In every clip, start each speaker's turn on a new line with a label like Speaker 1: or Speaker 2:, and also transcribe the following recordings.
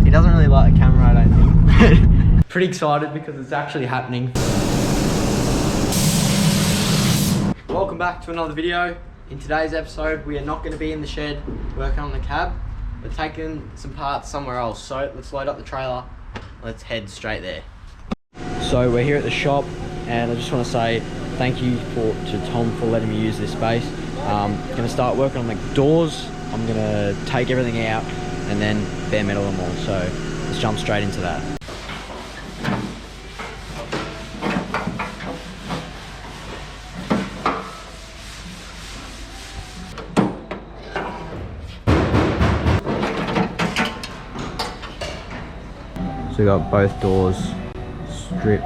Speaker 1: He doesn't really like the camera, I don't think. Pretty excited because it's actually happening. Welcome back to another video. In today's episode, we are not going to be in the shed working on the cab. We're taking some parts somewhere else. So let's load up the trailer. Let's head straight there. So we're here at the shop, and I just want to say thank you to Tom for letting me use this space. I'm going to start working on the doors. I'm going to take everything out and then bare metal them all. So let's jump straight into that. So we got both doors stripped.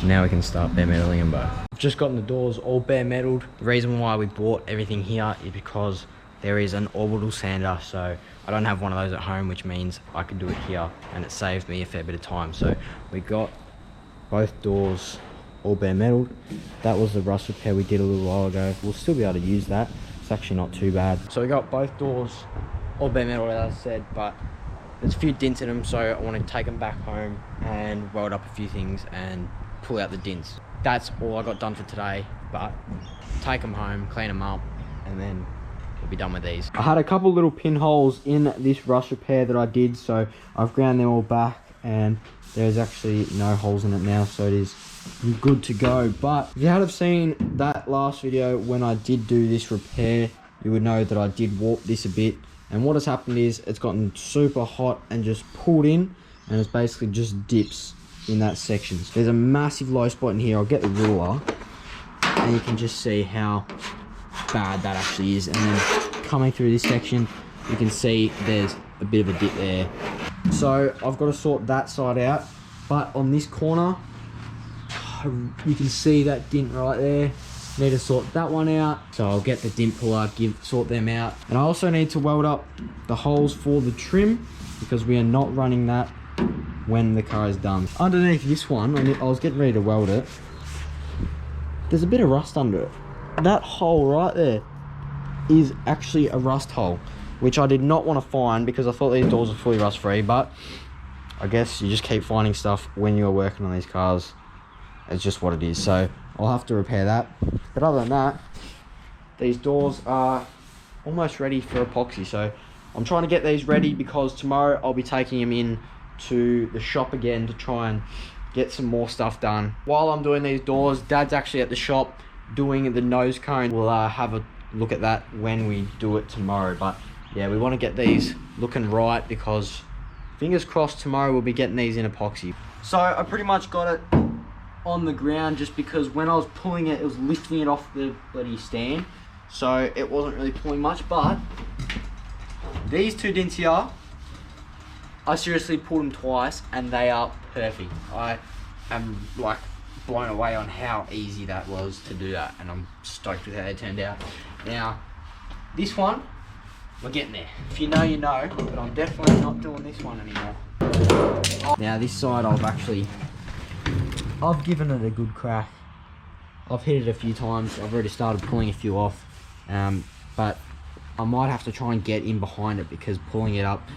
Speaker 1: Now we can start bare metaling them both. I've just gotten the doors all bare metaled. The reason why we bought everything here is because there is an orbital sander, so I don't have one of those at home, which means I can do it here, and it saved me a fair bit of time. So we got both doors all bare metaled. That was the rust repair we did a little while ago. We'll still be able to use that. It's actually not too bad. So we got both doors all bare metaled, as I said, but there's a few dents in them, so I want to take them back home and weld up a few things and pull out the dents. That's all I got done for today, but take them home, clean them up, and then we'll be done with these. I had a couple little pinholes in this rust repair that I did, so I've ground them all back, and there's actually no holes in it now, so it is good to go. But if you had have seen that last video when I did do this repair, you would know that I did warp this a bit. And what has happened is it's gotten super hot and just pulled in, and it's basically just dips in that section. So there's a massive low spot in here. I'll get the ruler and you can just see how bad that actually is. And then coming through this section, you can see there's a bit of a dip there. So I've got to sort that side out. But on this corner, you can see that dent right there. Need to sort that one out, so I'll get the dent puller, sort them out. And I also need to weld up the holes for the trim, because we are not running that when the car is done. Underneath this one, I was getting ready to weld it. There's a bit of rust under it. That hole right there is actually a rust hole, which I did not want to find because I thought these doors were fully rust free, but I guess you just keep finding stuff when you're working on these cars. It's just what it is. So I'll have to repair that. But other than that, these doors are almost ready for epoxy. So I'm trying to get these ready because tomorrow I'll be taking them in to the shop again to try and get some more stuff done. While I'm doing these doors, Dad's actually at the shop doing the nose cone. We'll have a look at that when we do it tomorrow. But yeah, we want to get these looking right because fingers crossed tomorrow we'll be getting these in epoxy. So I pretty much got it on the ground just because when I was pulling it, it was lifting it off the bloody stand, so it wasn't really pulling much. But these two dents here, I seriously pulled them twice and they are perfect. I am like blown away on how easy that was to do that, and I'm stoked with how they turned out. Now this one, we're getting there. If you know, you know, but I'm definitely not doing this one anymore. Now this side I've given it a good crack. I've hit it a few times. I've already started pulling a few off, but I might have to try and get in behind it because pulling it up,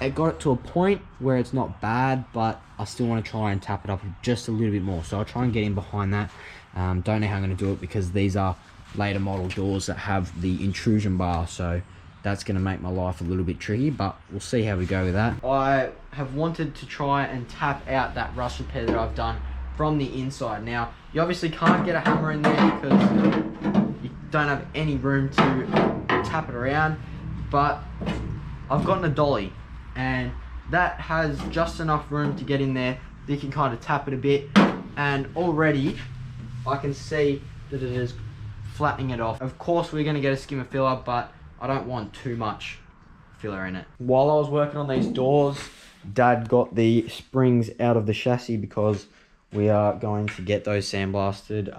Speaker 1: it got it to a point where it's not bad, but I still want to try and tap it up just a little bit more. So I'll try and get in behind that. Don't know how I'm going to do it because these are later model doors that have the intrusion bar, so that's going to make my life a little bit tricky, but we'll see how we go with that. I have wanted to try and tap out that rust repair that I've done from the inside. Now you obviously can't get a hammer in there because you don't have any room to tap it around, but I've gotten a dolly and that has just enough room to get in there that you can kind of tap it a bit, and already I can see that it is flattening it off. Of course we're going to get a skimmer filler, but I don't want too much filler in it. While I was working on these doors, Dad got the springs out of the chassis because we are going to get those sandblasted.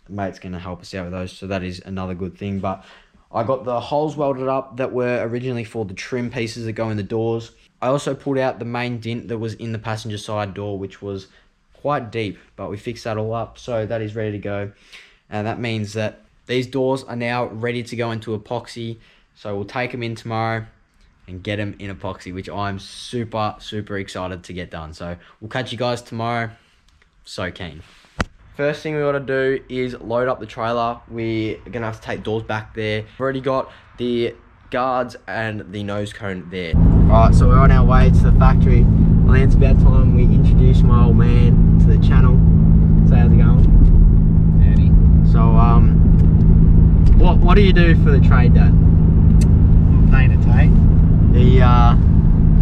Speaker 1: Mate's going to help us out with those, so that is another good thing. But I got the holes welded up that were originally for the trim pieces that go in the doors. I also pulled out the main dent that was in the passenger side door, which was quite deep, but we fixed that all up, so that is ready to go. And that means that these doors are now ready to go into epoxy, so we'll take them in tomorrow, and get them in epoxy, which I'm super excited to get done. So we'll catch you guys tomorrow. So keen. First thing we got to do is load up the trailer. We're gonna have to take doors back there. We've already got the guards and the nose cone there. Alright, so we're on our way to the factory. I think it's about time we introduce my old man to the channel. So how's it going?
Speaker 2: Howdy.
Speaker 1: So what do you do for the trade, Dad?
Speaker 2: Paint a tape.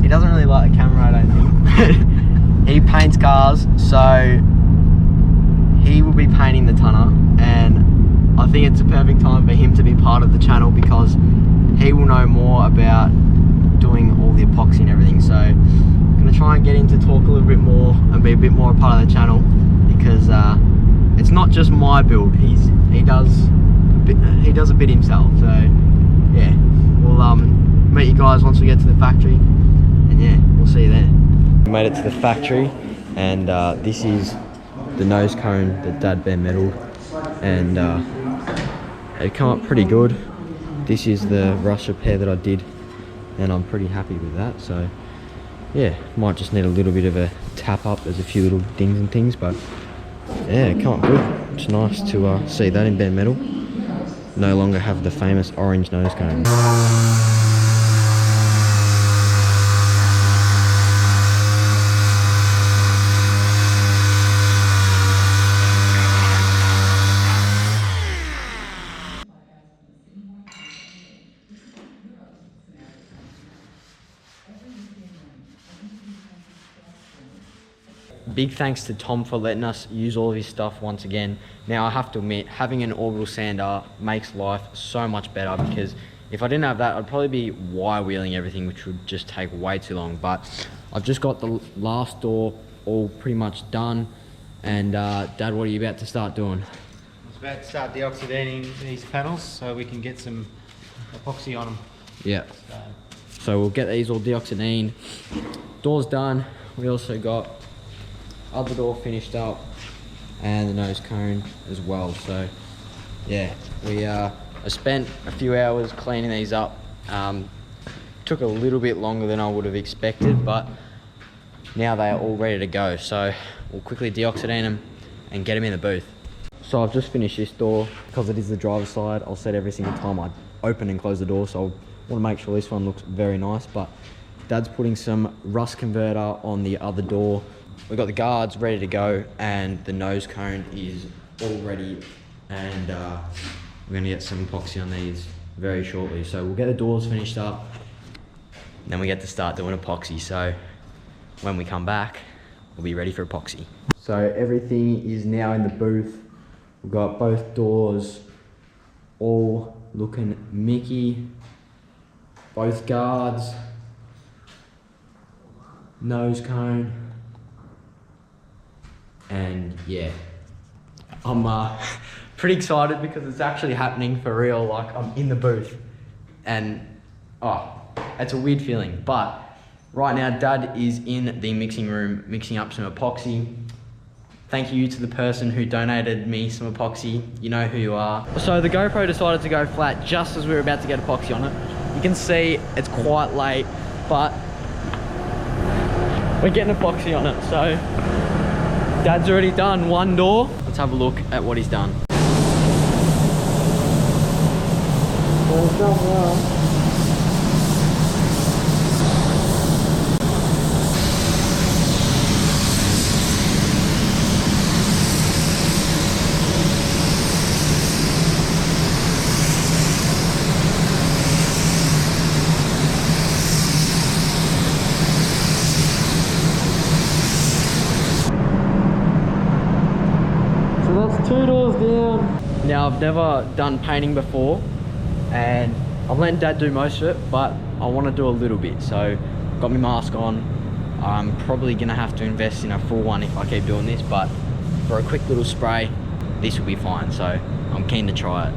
Speaker 1: He doesn't really like the camera, I don't think. He paints cars, so he will be painting the tonner, and I think it's a perfect time for him to be part of the channel because he will know more about doing all the epoxy and everything. So I'm gonna try and get him to talk a little bit more and be a bit more a part of the channel, because it's not just my build. He does a bit himself. So yeah, we'll meet you guys once we get to the factory, and yeah, we'll see you there. We made it to the factory, and this is the nose cone that Dad bare metaled, and it came up pretty good. This is the rust repair that I did, and I'm pretty happy with that. So yeah, might just need a little bit of a tap up. There's a few little dings and things, but yeah, it came up good. It's nice to see that in bare metal. No longer have the famous orange nose cone. Big thanks to Tom for letting us use all of his stuff once again. Now I have to admit, having an orbital sander makes life so much better, because if I didn't have that, I'd probably be wire wheeling everything, which would just take way too long. But I've just got the last door all pretty much done. And Dad, what are you about to start doing?
Speaker 2: I was about to start deoxiding these panels so we can get some epoxy on them.
Speaker 1: Yeah. So we'll get these all deoxidined. Door's done. We also got other door finished up and the nose cone as well. So yeah, I spent a few hours cleaning these up. Took a little bit longer than I would have expected, but now they are all ready to go. So we'll quickly deoxidate them and get them in the booth. So I've just finished this door. Because it is the driver's side, I'll set every single time I open and close the door, so I want to make sure this one looks very nice. But Dad's putting some rust converter on the other door. We've got the guards ready to go, and the nose cone is all ready, and we're going to get some epoxy on these very shortly. So we'll get the doors finished up, then we get to start doing epoxy. So when we come back, we'll be ready for epoxy. So everything is now in the booth. We've got both doors all looking Mickey, both guards, nose cone. And yeah, I'm pretty excited because it's actually happening for real. Like, I'm in the booth, and it's a weird feeling. But right now, Dad is in the mixing room mixing up some epoxy. Thank you to the person who donated me some epoxy. You know who you are. So the GoPro decided to go flat just as we were about to get epoxy on it. You can see it's quite late, but we're getting epoxy on it. So Dad's already done one door. Let's have a look at what he's done. Well, it's done well. Two doors down. Now, I've never done painting before, and I'm letting Dad do most of it, but I want to do a little bit. So got my mask on. I'm probably gonna have to invest in a full one if I keep doing this, but for a quick little spray, this will be fine. So I'm keen to try it.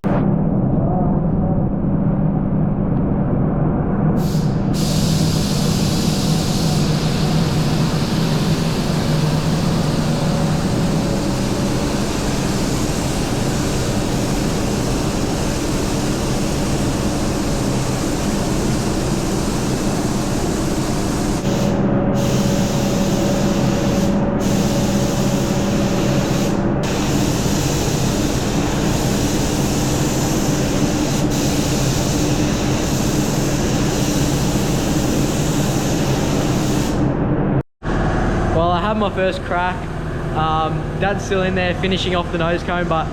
Speaker 1: had my first crack. Dad's still in there finishing off the nose cone, but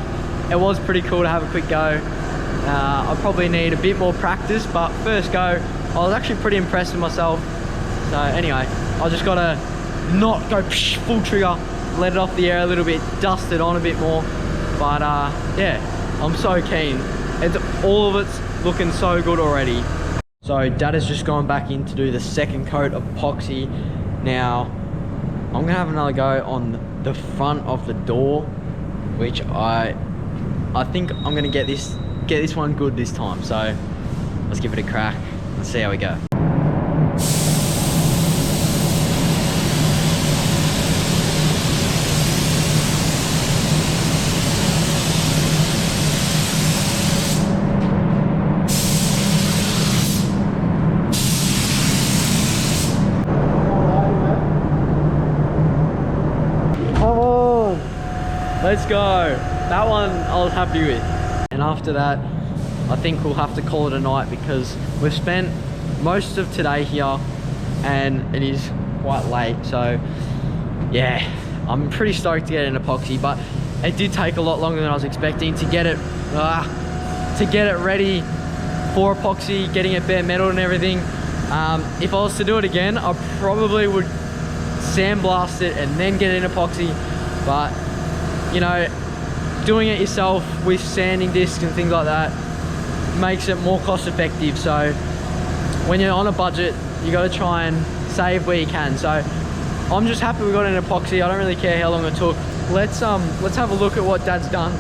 Speaker 1: it was pretty cool to have a quick go. I probably need a bit more practice, but first go, I was actually pretty impressed with myself. So anyway, I just gotta not go full trigger, let it off the air a little bit, dust it on a bit more. But yeah, I'm so keen. All of it's looking so good already. So Dad has just gone back in to do the second coat of epoxy. Now, I'm gonna have another go on the front of the door, which I think I'm gonna get this one good this time. So let's give it a crack. Let's see how we go. Let's go. That one I was happy with. And after that, I think we'll have to call it a night because we've spent most of today here and it is quite late. So yeah, I'm pretty stoked to get an epoxy, but it did take a lot longer than I was expecting to get it ready for epoxy, getting it bare metal and everything. If I was to do it again, I probably would sandblast it and then get an epoxy, but you know, doing it yourself with sanding discs and things like that makes it more cost effective. So when you're on a budget, you got to try and save where you can. So I'm just happy we got an epoxy. I don't really care how long it took. Let's have a look at what Dad's done.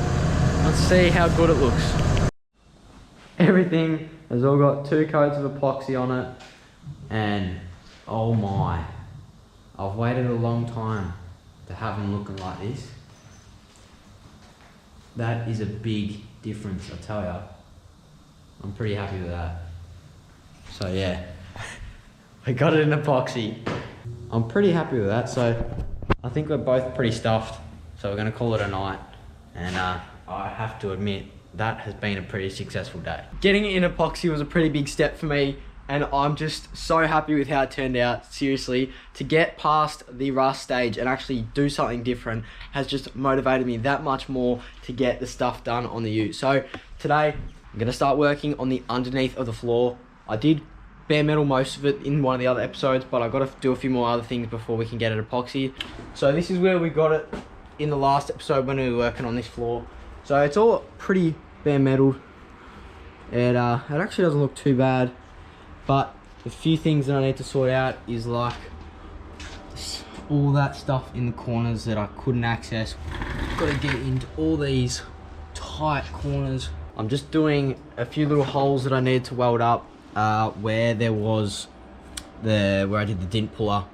Speaker 1: Let's see how good it looks. Everything has all got 2 coats of epoxy on it, and oh my, I've waited a long time to have them looking like this. That is a big difference, I tell ya. I'm pretty happy with that. So yeah, I got it in epoxy. I'm pretty happy with that. So I think we're both pretty stuffed. So we're gonna call it a night. And I have to admit, that has been a pretty successful day. Getting it in epoxy was a pretty big step for me, and I'm just so happy with how it turned out. Seriously, to get past the rust stage and actually do something different has just motivated me that much more to get the stuff done on the ute. So today, I'm gonna start working on the underneath of the floor. I did bare metal most of it in one of the other episodes, but I've got to do a few more other things before we can get it epoxy. So this is where we got it in the last episode when we were working on this floor. So it's all pretty bare metal. It actually doesn't look too bad. But the few things that I need to sort out is like all that stuff in the corners that I couldn't access. Got to get into all these tight corners. I'm just doing a few little holes that I need to weld up where there was where I did the dint puller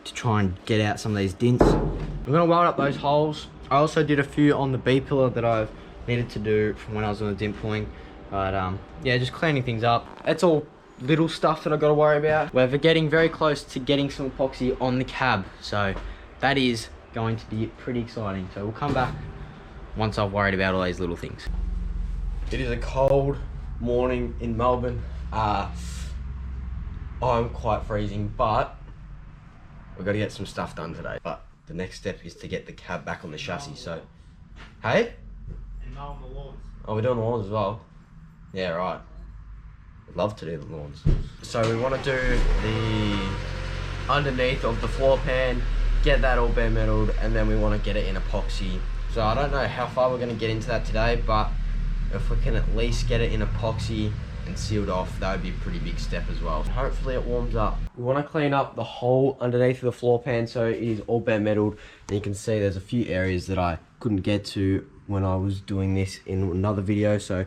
Speaker 1: to try and get out some of these dints. I'm gonna weld up those holes. I also did a few on the B pillar that I've needed to do from when I was doing the dint pulling. But yeah, just cleaning things up. It's all little stuff that I've got to worry about. We're getting very close to getting some epoxy on the cab, so that is going to be pretty exciting. So we'll come back once I've worried about all these little things. It is a cold morning in Melbourne. I'm quite freezing, but we've got to get some stuff done today. But the next step is to get the cab back on the chassis. So hey,
Speaker 2: and mowing the lawns.
Speaker 1: Oh, we're doing the lawns as well. Yeah, right. Love to do the lawns. So we want to do the underneath of the floor pan, get that all bare metaled, and then we want to get it in epoxy. So I don't know how far we're going to get into that today, but if we can at least get it in epoxy and sealed off, that would be a pretty big step as well. Hopefully it warms up. We want to clean up the whole underneath of the floor pan so it is all bare metaled, and you can see there's a few areas that I couldn't get to when I was doing this in another video. So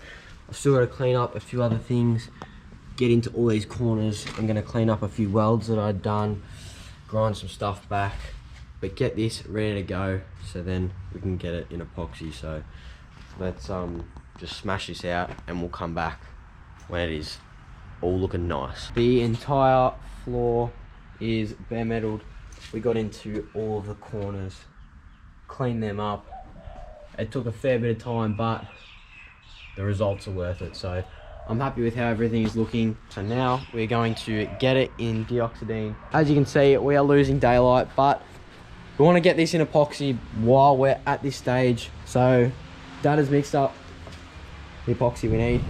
Speaker 1: I've still got to clean up a few other things, get into all these corners. I'm going to clean up a few welds that I'd done, grind some stuff back, but get this ready to go so then we can get it in epoxy. So let's just smash this out and we'll come back when it is all looking nice. The entire floor is bare metaled. We got into all of the corners, cleaned them up. It took a fair bit of time, but the results are worth it. So I'm happy with how everything is looking. So now we're going to get it in deoxidine. As you can see, we are losing daylight, but We want to get this in epoxy while we're at this stage. So Dad has mixed up the epoxy we need.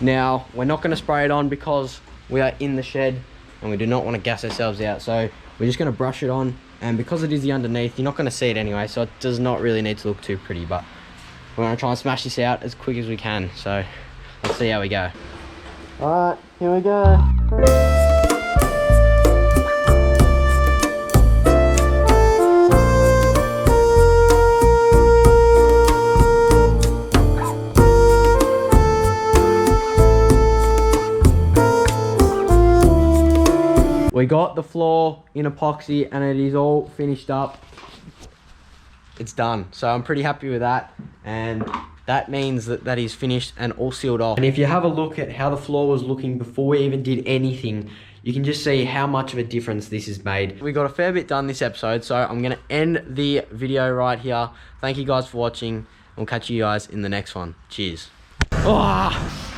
Speaker 1: Now, we're not going to spray it on because we are in the shed and we do not want to gas ourselves out. So we're just going to brush it on, and because it is the underneath, you're not going to see it anyway, so it does not really need to look too pretty, but we're going to try and smash this out as quick as we can. So let's see how we go. All right, here we go. We got the floor in epoxy and it is all finished up. It's done. So I'm pretty happy with that. And that means that that is finished and all sealed off. And if you have a look at how the floor was looking before we even did anything, you can just see how much of a difference this has made. We got a fair bit done this episode, so I'm gonna end the video right here. Thank you guys for watching. We'll catch you guys in the next one. Cheers. Oh!